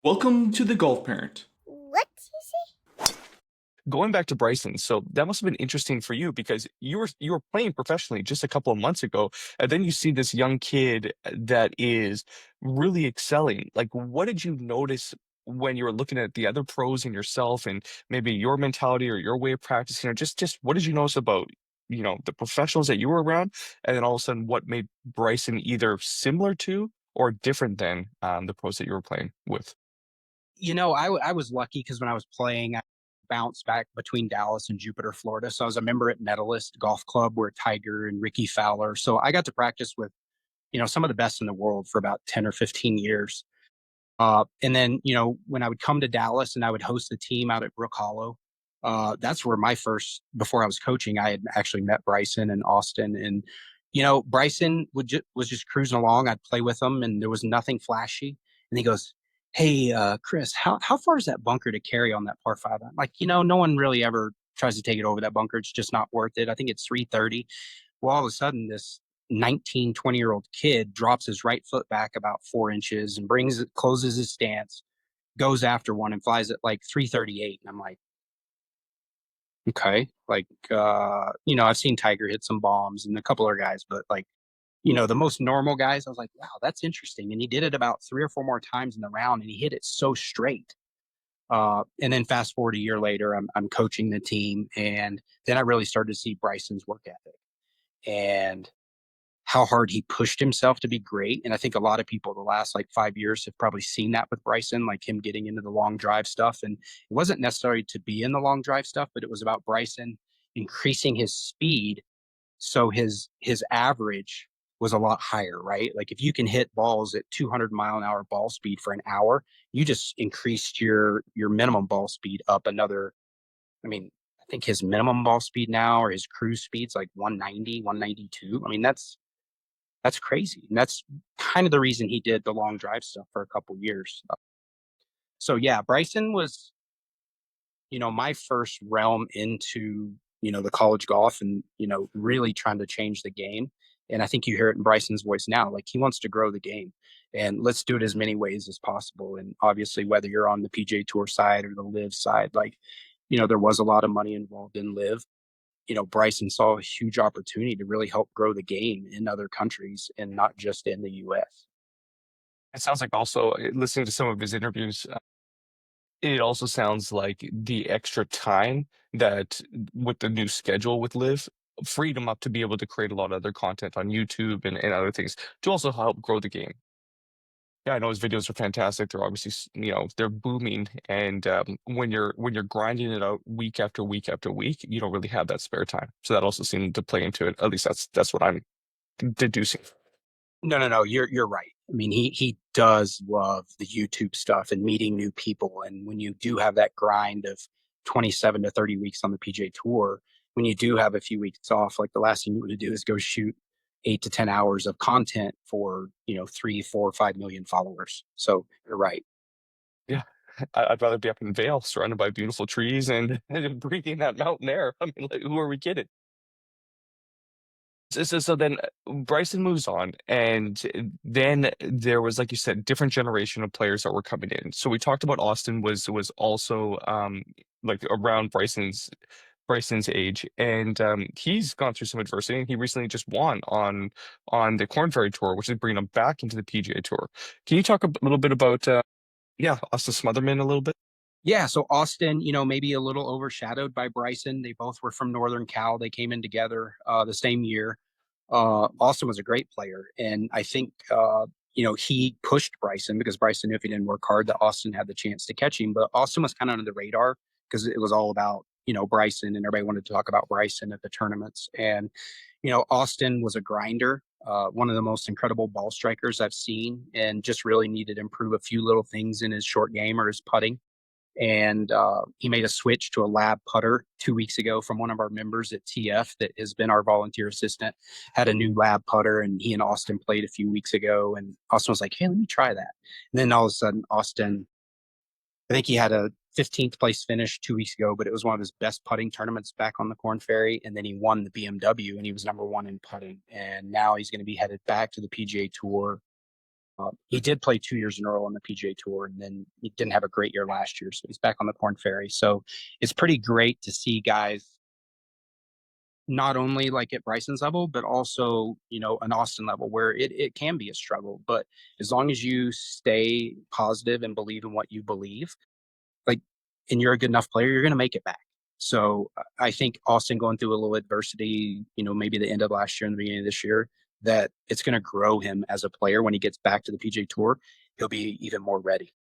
Welcome to the Golf Parent. What you Going back to Bryson, so that must have been interesting for you because you were playing professionally just a couple of months ago, and then you see this young kid that is really excelling. Like, what did you notice when you were looking at the other pros and yourself, and maybe your mentality or your way of practicing, or just what did you notice about, the professionals that you were around, and then all of a sudden, what made Bryson either similar to or different than the pros that you were playing with? I was lucky because when I was playing, I bounced back between Dallas and Jupiter, Florida. So I was a member at Medalist Golf Club where Tiger and Ricky Fowler. So I got to practice with, some of the best in the world for about 10 or 15 years. And then, when I would come to Dallas and I would host the team out at Brook Hollow, that's where before I was coaching, I had actually met Bryson and Austin. And, Bryson was just cruising along. I'd play with him and there was nothing flashy. And he goes, "Hey, Chris, how far is that bunker to carry on that par five?" I'm like, no one really ever tries to take it over that bunker. It's just not worth it. I think it's 330. Well, all of a sudden, this 19, 20-year-old kid drops his right foot back about 4 inches and closes his stance, goes after one and flies at like 338. And I'm like, okay. I've seen Tiger hit some bombs and a couple other guys, but like, the most normal guys, I was like, wow, that's interesting. And he did it about three or four more times in the round and he hit it so straight. And then fast forward a year later, I'm coaching the team. And then I really started to see Bryson's work ethic and how hard he pushed himself to be great. And I think a lot of people the last like 5 years have probably seen that with Bryson, like him getting into the long drive stuff. And it wasn't necessarily to be in the long drive stuff, but it was about Bryson increasing his speed. So his average was a lot higher, right? Like if you can hit balls at 200-mile-an-hour ball speed for an hour, you just increased your minimum ball speed up another. I mean, I think his minimum ball speed now or his cruise speed's like 190, 192. I mean, that's crazy. And that's kind of the reason he did the long drive stuff for a couple years. So yeah, Bryson was, my first realm into, the college golf and, really trying to change the game. And I think you hear it in Bryson's voice now. Like he wants to grow the game and let's do it as many ways as possible. And obviously, whether you're on the PJ Tour side or the live side, like, there was a lot of money involved in live. Bryson saw a huge opportunity to really help grow the game in other countries and not just in the US. It sounds like also listening to some of his interviews. It also sounds like the extra time that with the new schedule with Live freed him up to be able to create a lot of other content on YouTube and other things to also help grow the game. Yeah, I know his videos are fantastic. They're obviously, they're booming. And when you're grinding it out week after week after week, you don't really have that spare time. So that also seemed to play into it. At least that's what I'm deducing. No. You're right. I mean, he does love the YouTube stuff and meeting new people. And when you do have that grind of 27 to 30 weeks on the PJ Tour, when you do have a few weeks off, like the last thing you want to do is go shoot 8 to 10 hours of content for 3, 4, 5 million followers. So you're right. Yeah. I'd rather be up in Vale surrounded by beautiful trees and breathing that mountain air. I mean, like, who are we kidding? So then Bryson moves on, and then there was, like you said, different generation of players that were coming in. So we talked about Austin was also like around Bryson's age, and he's gone through some adversity. And he recently just won on the Corn Ferry Tour, which is bringing him back into the PGA Tour. Can you talk a little bit about yeah, Austin Smotherman a little bit? Yeah, so Austin, maybe a little overshadowed by Bryson. They both were from Northern Cal. They came in together the same year. Austin was a great player, and I think he pushed Bryson because Bryson knew if he didn't work hard, that Austin had the chance to catch him. But Austin was kind of under the radar because it was all about Bryson, and everybody wanted to talk about Bryson at the tournaments. And Austin was a grinder. One of the most incredible ball strikers I've seen, and just really needed to improve a few little things in his short game or his putting. And he made a switch to a lab putter 2 weeks ago from one of our members at TF that has been our volunteer assistant. Had a new lab putter, and he and Austin played a few weeks ago. And Austin was like, "Hey, let me try that." And then all of a sudden, Austin, I think he had a 15th place finish 2 weeks ago, but it was one of his best putting tournaments back on the Corn Ferry. And then he won the BMW, and he was number one in putting. And now he's going to be headed back to the PGA Tour He did play 2 years in a row on the PGA Tour, and then he didn't have a great year last year, so he's back on the Corn Ferry. So it's pretty great to see guys not only like at Bryson's level, but also, an Austin level where it can be a struggle. But as long as you stay positive and believe in what you believe, like, and you're a good enough player, you're going to make it back. So I think Austin going through a little adversity, maybe the end of last year and the beginning of this year, that it's going to grow him as a player when he gets back to the PGA Tour. He'll be even more ready.